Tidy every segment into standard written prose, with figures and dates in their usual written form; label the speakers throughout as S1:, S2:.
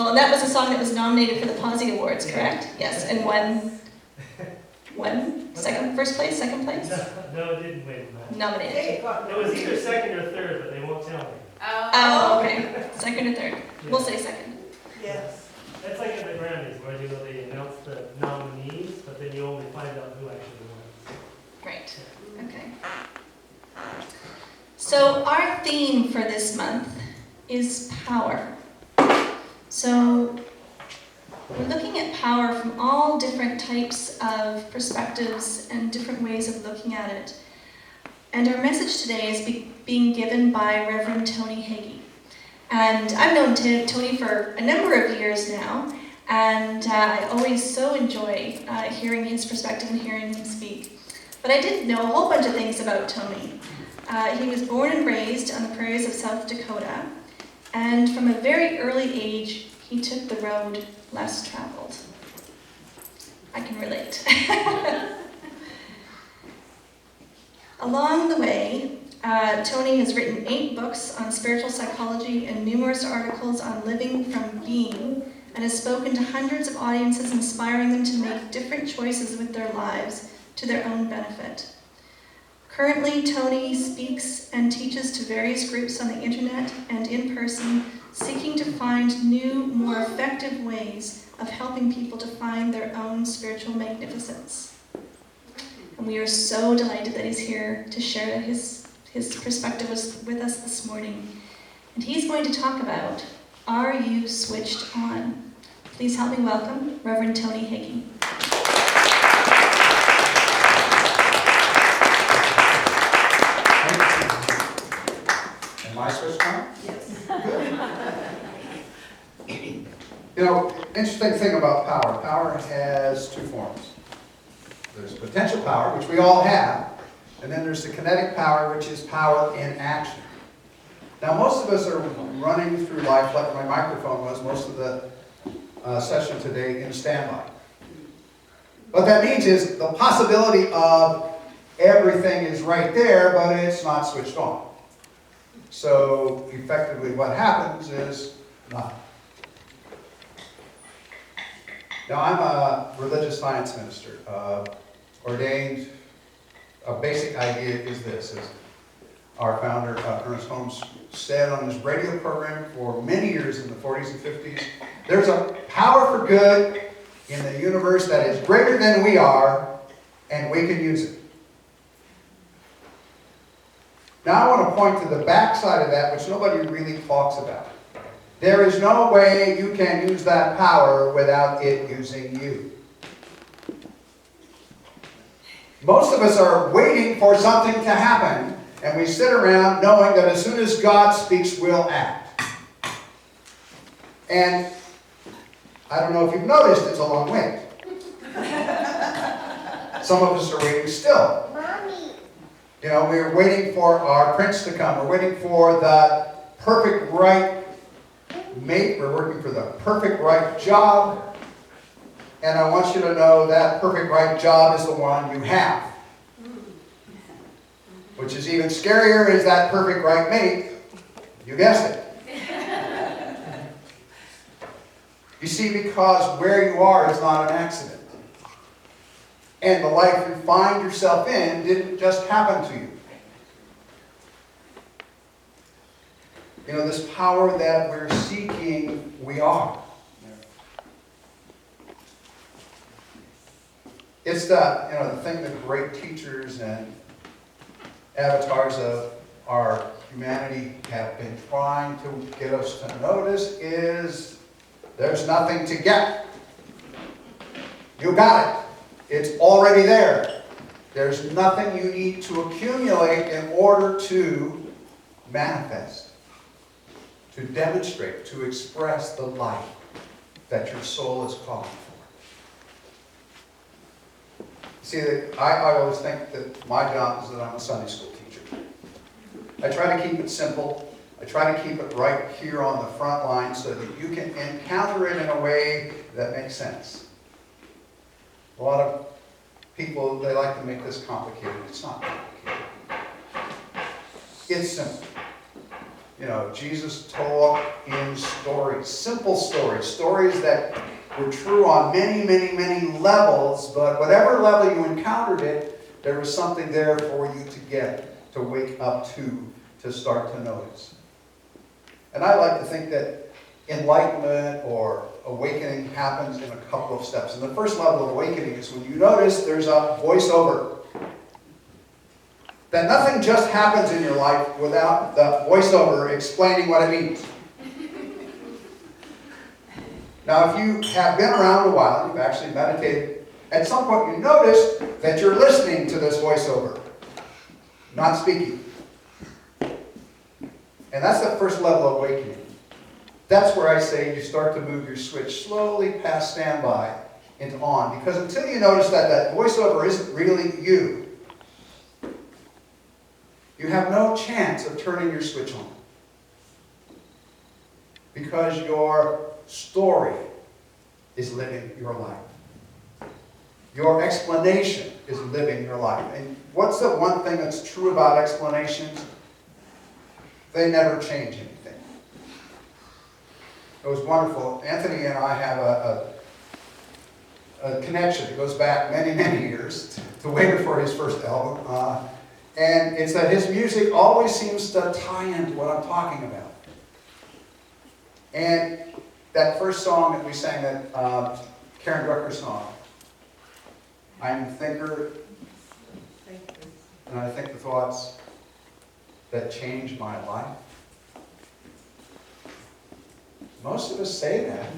S1: Well, and that was a song that was nominated for the Posy Awards, correct? Yes, and won first place, second place?
S2: No, it didn't win.
S1: Nominated.
S2: It was either second or third, but they won't tell me.
S1: Oh, okay. Second or third.
S2: Yeah.
S1: We'll say second.
S3: Yes.
S2: That's like in the Grammys, where they announce the nominees, but then you only find out who actually won.
S1: Great. Okay. So our theme for this month is power. So we're looking at power from all different types of perspectives and different ways of looking at it. And our message today is being given by Reverend Tony Hagee. And I've known Tony for a number of years now, and I always so enjoy hearing his perspective and hearing him speak. But I didn't know a whole bunch of things about Tony. He was born and raised on the prairies of South Dakota, and from a very early age, he took the road less traveled. I can relate. Along the way, Tony has written 8 books on spiritual psychology and numerous articles on living from being, and has spoken to hundreds of audiences, inspiring them to make different choices with their lives to their own benefit. Currently, Tony speaks and teaches to various groups on the internet and in person, seeking to find new, more effective ways of helping people to find their own spiritual magnificence. And we are so delighted that he's here to share his perspective with us this morning. And he's going to talk about, are you switched on? Please help me welcome Reverend Tony Hagee.
S4: Am I switched on?
S3: Yes.
S4: You know, interesting thing about power. Power has 2 forms. There's potential power, which we all have, and then there's the kinetic power, which is power in action. Now, most of us are running through life like my microphone was most of the session today in standby. What that means is the possibility of everything is right there, but it's not switched on. So effectively what happens is nothing. Now I'm a religious science minister, ordained. A basic idea is this, as our founder Ernest Holmes said on his radio program for many years in the 40s and 50s, there's a power for good in the universe that is greater than we are, and we can use it. Now I want to point to the backside of that, which nobody really talks about. There is no way you can use that power without it using you. Most of us are waiting for something to happen, and we sit around knowing that as soon as God speaks, we'll act. And I don't know if you've noticed, it's a long wait. Some of us are waiting still. You know, we're waiting for our prince to come. We're waiting for the perfect right mate. We're working for the perfect right job. And I want you to know that perfect right job is the one you have. Which is even scarier is that perfect right mate. You guessed it. You see, because where you are is not an accident. And the life you find yourself in didn't just happen to you. You know, this power that we're seeking, we are. It's the thing that great teachers and avatars of our humanity have been trying to get us to notice is there's nothing to get. You got it. It's already there. There's nothing you need to accumulate in order to manifest, to demonstrate, to express the life that your soul is calling for. See, I always think that my job is that I'm a Sunday school teacher. I try to keep it simple. I try to keep it right here on the front line so that you can encounter it in a way that makes sense. A lot of people, they like to make this complicated. It's not complicated. It's simple. Jesus told in stories, simple stories, stories that were true on many, many, many levels, but whatever level you encountered it, there was something there for you to get, to wake up to start to notice. And I like to think that enlightenment or awakening happens in a couple of steps. And the first level of awakening is when you notice there's a voiceover. That nothing just happens in your life without the voiceover explaining what it means. Now, if you have been around a while, you've actually meditated, at some point you notice that you're listening to this voiceover, not speaking. And that's the first level of awakening. That's where I say you start to move your switch slowly past standby into on. Because until you notice that that voiceover isn't really you, you have no chance of turning your switch on. Because your story is living your life. Your explanation is living your life. And what's the one thing that's true about explanations? They never change anything. It was wonderful. Anthony and I have a connection. It goes back many, many years to way before his first album. And it's that his music always seems to tie into what I'm talking about. And that first song that we sang, that Karen Drucker song, I'm a thinker, and I think the thoughts that change my life. Most of us say that,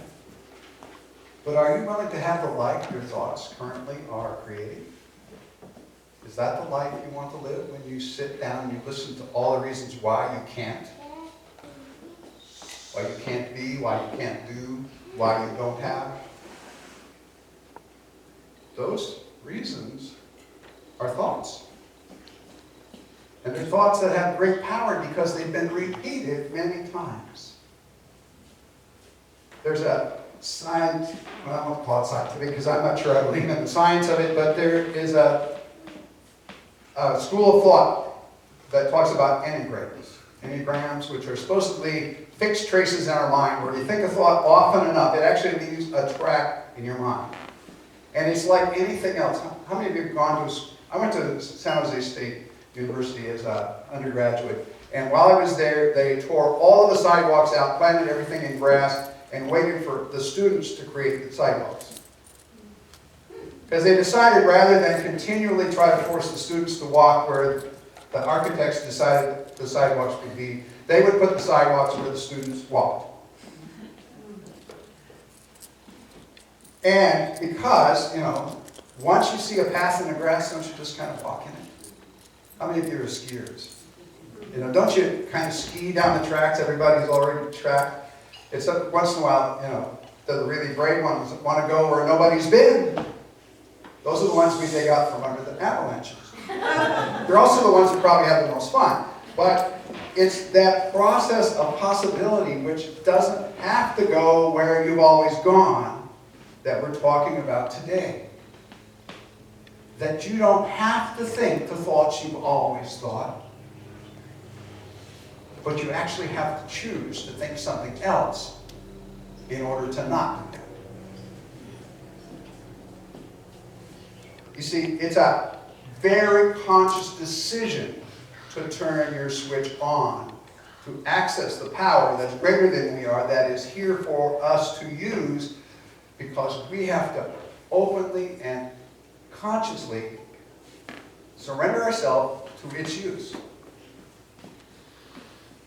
S4: but are you willing to have the life your thoughts currently are creating? Is that the life you want to live when you sit down and you listen to all the reasons why you can't? Why you can't be, why you can't do, why you don't have? Those reasons are thoughts. And they're thoughts that have great power because they've been repeated many times. There's a science, well, I won't call it scientific because I'm not sure I believe in the science of it, but there is a school of thought that talks about enneagrams, which are supposedly fixed traces in our mind where you think a thought often enough, it actually leaves a track in your mind. And it's like anything else. How many of you have gone to, I went to San Jose State University as an undergraduate, and while I was there, they tore all of the sidewalks out, planted everything in grass, and waited for the students to create the sidewalks. Because they decided rather than continually try to force the students to walk where the architects decided the sidewalks would be, they would put the sidewalks where the students walked. And because, once you see a path in the grass, don't you just kind of walk in it? How many of you are skiers? Don't you kind of ski down the tracks? Everybody's already tracked. It's once in a while, the really brave ones want to go where nobody's been. Those are the ones we dig up from under the avalanches. They're also the ones that probably have the most fun. But it's that process of possibility which doesn't have to go where you've always gone that we're talking about today. That you don't have to think the thoughts you've always thought, but you actually have to choose to think something else in order to not do that. You see, it's a very conscious decision to turn your switch on, to access the power that's greater than we are, that is here for us to use, because we have to openly and consciously surrender ourselves to its use.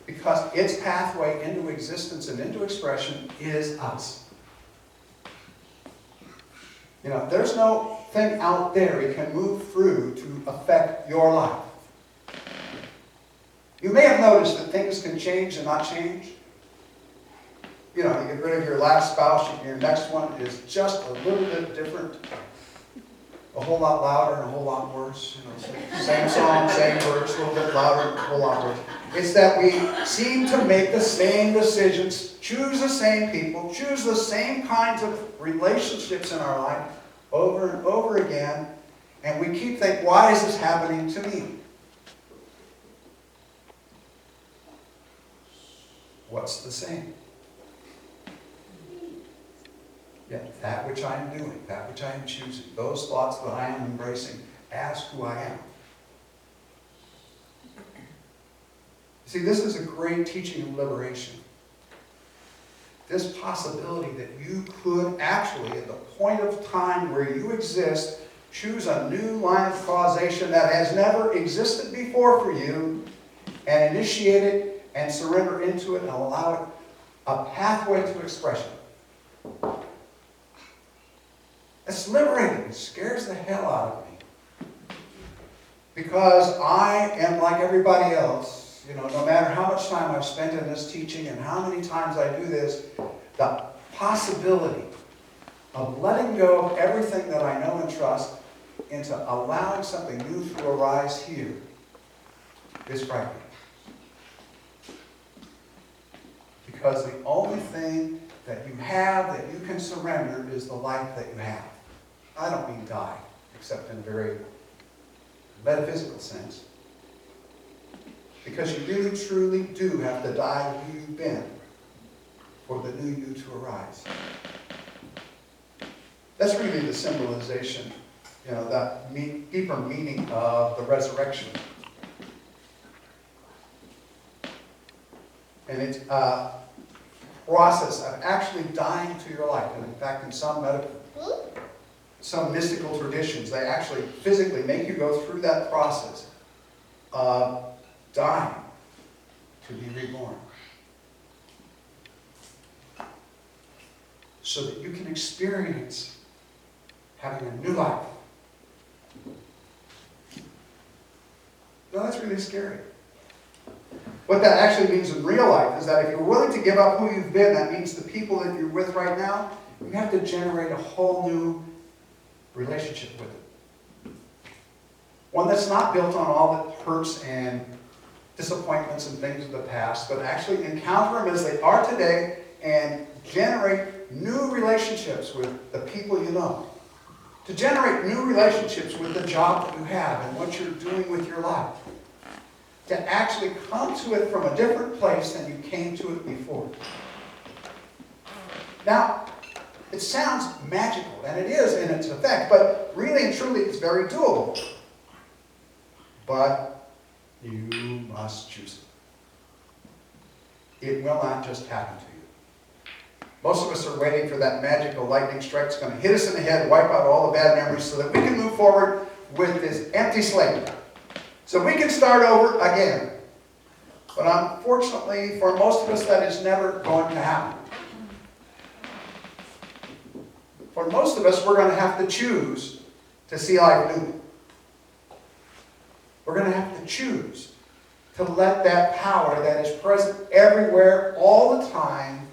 S4: Because its pathway into existence and into expression is us. There's no thing out there it can move through to affect your life. You may have noticed that things can change and not change. You get rid of your last spouse, your next one is just a little bit different. A whole lot louder and a whole lot worse. Same song, same words, a little bit louder, a whole lot worse. It's that we seem to make the same decisions, choose the same people, choose the same kinds of relationships in our life over and over again, and we keep thinking, why is this happening to me? what's the same? Yet that which I am doing, that which I am choosing, those thoughts that I am embracing as who I am. See, this is a great teaching of liberation. This possibility that you could actually, at the point of time where you exist, choose a new line of causation that has never existed before for you, and initiate it and surrender into it and allow it a pathway to expression. It's liberating. It scares the hell out of me. Because I am like everybody else. No matter how much time I've spent in this teaching and how many times I do this, the possibility of letting go of everything that I know and trust into allowing something new to arise here is frightening. Because the only thing that you have that you can surrender is the life that you have. I don't mean die, except in a very metaphysical sense. Because you really, truly do have to die who you've been for the new you to arise. That's really the symbolization, that deeper meaning of the resurrection. And it's a process of actually dying to your life. And in fact, in some mystical traditions, they actually physically make you go through that process of dying to be reborn. So that you can experience having a new life. Now that's really scary. What that actually means in real life is that if you're willing to give up who you've been, that means the people that you're with right now, you have to generate a whole new relationship with it. One that's not built on all the hurts and disappointments and things of the past, but actually encounter them as they are today and generate new relationships with the people you know. To generate new relationships with the job that you have and what you're doing with your life. To actually come to it from a different place than you came to it before. Now, it sounds magical, and it is in its effect, but really and truly it's very doable. But you must choose it. It will not just happen to you. Most of us are waiting for that magical lightning strike that's going to hit us in the head, wipe out all the bad memories so that we can move forward with this empty slate. So we can start over again. But unfortunately, for most of us, that is never going to happen. For most of us, we're going to have to choose to see life new. We're going to have to choose to let that power that is present everywhere, all the time,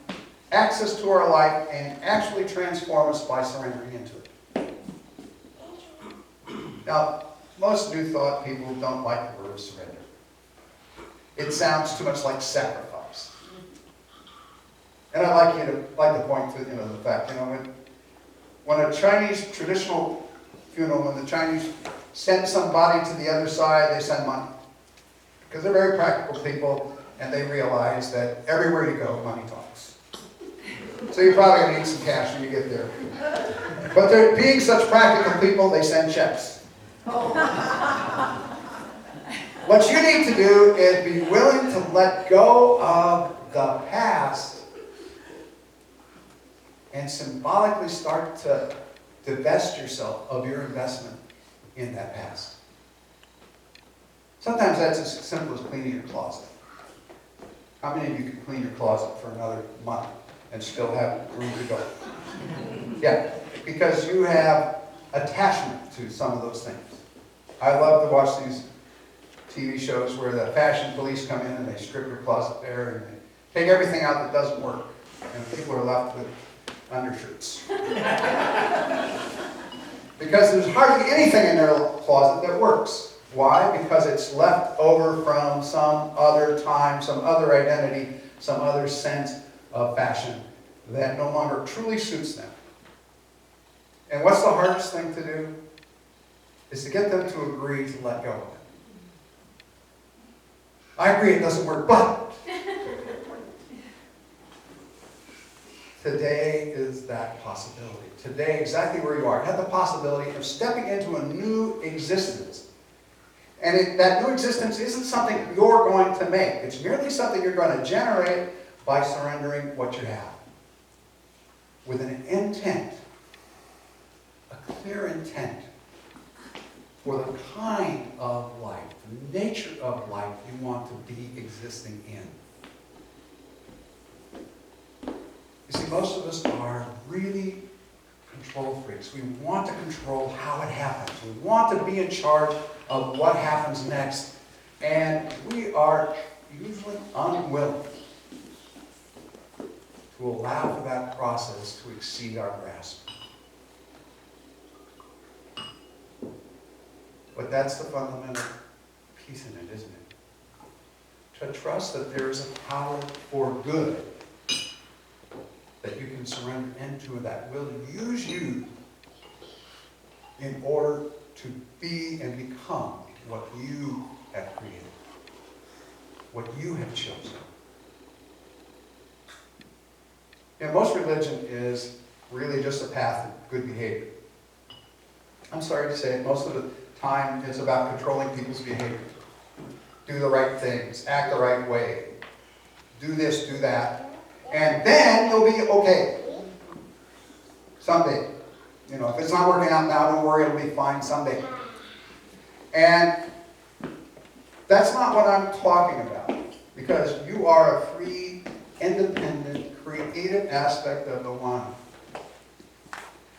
S4: access to our life and actually transform us by surrendering into it. Now, most New Thought people don't like the word surrender. It sounds too much like sacrifice. And I'd like to point to the fact, when a Chinese traditional funeral, when the Chinese send somebody to the other side, they send money. Because they're very practical people, and they realize that everywhere you go, money talks. So you're probably going to need some cash when you get there. But they're being such practical people, they send checks. What you need to do is be willing to let go of the past and symbolically start to divest yourself of your investment in that past. Sometimes that's as simple as cleaning your closet. How many of you can clean your closet for another month and still have room to go? Yeah, because you have attachment to some of those things. I love to watch these TV shows where the fashion police come in and they strip your closet bare and they take everything out that doesn't work. And people are left with undershirts. Because there's hardly anything in their closet that works. Why? Because it's left over from some other time, some other identity, some other sense of fashion that no longer truly suits them. And what's the hardest thing to do? Is to get them to agree to let go of it. I agree it doesn't work, but Today is that possibility. Today, exactly where you are, have the possibility of stepping into a new existence. And that new existence isn't something you're going to make. It's merely something you're going to generate by surrendering what you have. With an intent, a clear intent for the kind of life, the nature of life you want to be existing in. You see, most of us are really control freaks. We want to control how it happens. We want to be in charge of what happens next. And we are usually unwilling to allow for that process to exceed our grasp. But that's the fundamental piece in it, isn't it? To trust that there is a power for good that you can surrender into, that will use you in order to be and become what you have created, what you have chosen. You know, most religion is really just a path of good behavior. I'm sorry to say it, most of the time it's about controlling people's behavior. Do the right things, act the right way, do this, do that, and then you'll be okay. Someday. You know, if it's not working out now, don't worry, it'll be fine someday. And that's not what I'm talking about. Because you are a free, independent, creative aspect of the one.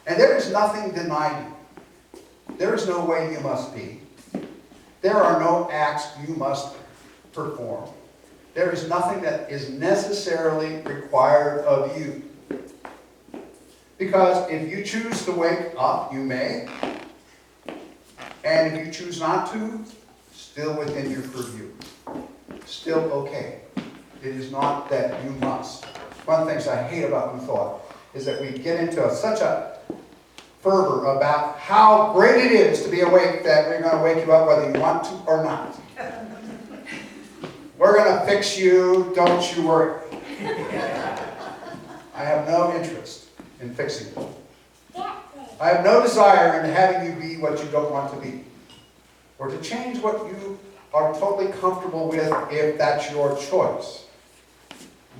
S4: And there is nothing denied you. There is no way you must be. There are no acts you must perform. There is nothing that is necessarily required of you. Because if you choose to wake up, you may. And if you choose not to, still within your purview. Still okay. It is not that you must. One of the things I hate about New Thought is that we get into such a fervor about how great it is to be awake that we're going to wake you up whether you want to or not. We're going to fix you, don't you worry. I have no interest in fixing you. I have no desire in having you be what you don't want to be. Or to change what you are totally comfortable with if that's your choice.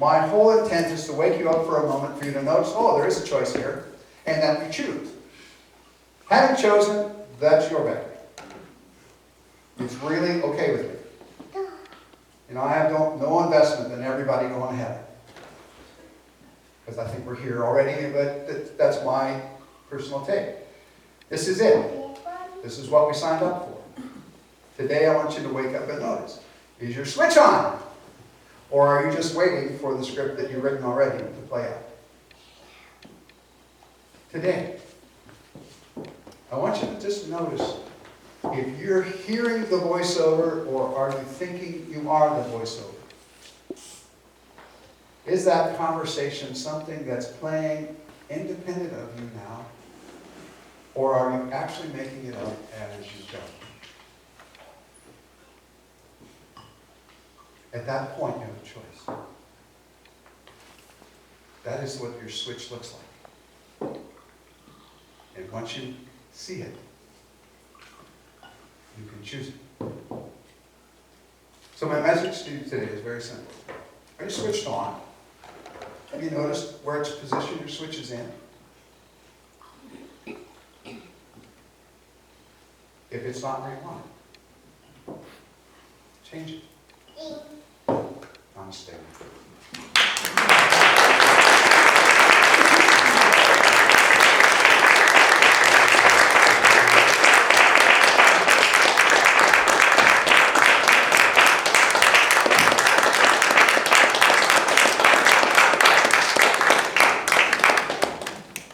S4: My whole intent is to wake you up for a moment for you to notice, oh, there is a choice here, and that you choose. Having chosen, that's your bag. It's really okay with me. You know, I have no investment in everybody going to heaven. Because I think we're here already, but that's my personal take. This is it. This is what we signed up for. Today I want you to wake up and notice. Is your switch on? Or are you just waiting for the script that you've written already to play out? Today, I want you to just notice if you're hearing the voiceover or are you thinking you are the voiceover. Is that conversation something that's playing independent of you now? Or are you actually making it up as you go? At that point, you have a choice. That is what your switch looks like. And once you see it, you can choose it. So my message to you today is very simple. Are you switched on? Have you noticed where it's positioned your switch is in? If it's not where you want it, change it. Namaste.